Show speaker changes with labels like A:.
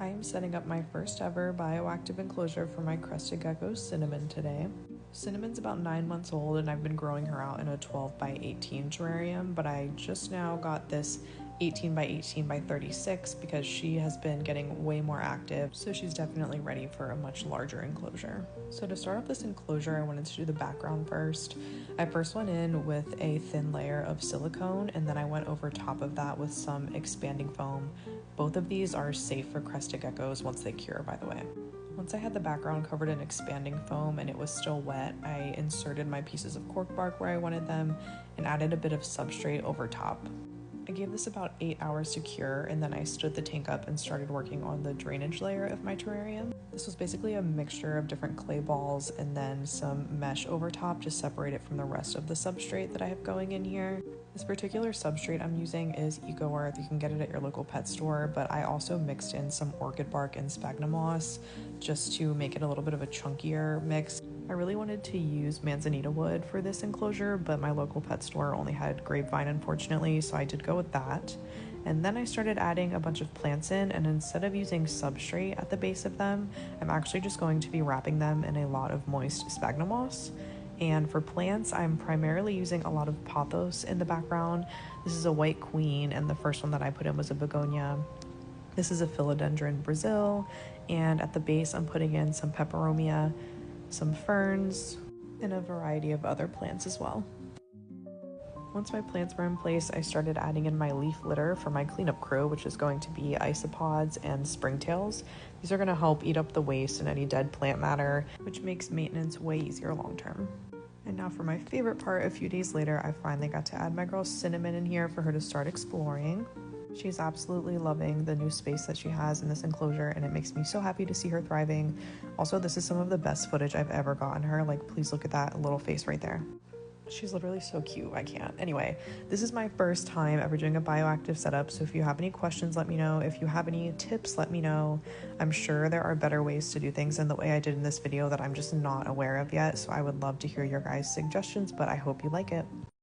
A: I am setting up my first ever bioactive enclosure for my crested gecko Cinnamon today. Cinnamon's about 9 months old and I've been growing her out in a 12 by 18 terrarium, but I just now got this 18 by 18 by 36 because she has been getting way more active, so she's definitely ready for a much larger enclosure. So to start off this enclosure, I wanted to do the background first. I first went in with a thin layer of silicone and then I went over top of that with some expanding foam. Both of these are safe for crested geckos once they cure, by the way. Once I had the background covered in expanding foam and it was still wet, I inserted my pieces of cork bark where I wanted them and added a bit of substrate over top. I gave this about 8 hours to cure, and then I stood the tank up and started working on the drainage layer of my terrarium. This was basically a mixture of different clay balls and then some mesh over top to separate it from the rest of the substrate that I have going in here. This particular substrate I'm using is Eco Earth. You can get it at your local pet store, but I also mixed in some orchid bark and sphagnum moss just to make it a little bit of a chunkier mix. I really wanted to use manzanita wood for this enclosure, but my local pet store only had grapevine, unfortunately, so I did go with that. And then I started adding a bunch of plants in, and instead of using substrate at the base of them, I'm actually just going to be wrapping them in a lot of moist sphagnum moss. And for plants, I'm primarily using a lot of pothos in the background. This is a white queen, and the first one that I put in was a begonia. This is a philodendron Brazil, and at the base I'm putting in some peperomia, some ferns, and a variety of other plants as well. Once my plants were in place, I started adding in my leaf litter for my cleanup crew, which is going to be isopods and springtails. These are going to help eat up the waste and any dead plant matter, which makes maintenance way easier long term. And now for my favorite part, a few days later, I finally got to add my girl Cinnamon in here for her to start exploring. She's absolutely loving the new space that she has in this enclosure, and it makes me so happy to see her thriving. Also, this is some of the best footage I've ever gotten her. Like, please look at that little face right there. She's literally so cute. I can't. Anyway, this is my first time ever doing a bioactive setup, so if you have any questions, let me know. If you have any tips, let me know. I'm sure there are better ways to do things than the way I did in this video that I'm just not aware of yet, so I would love to hear your guys' suggestions, but I hope you like it.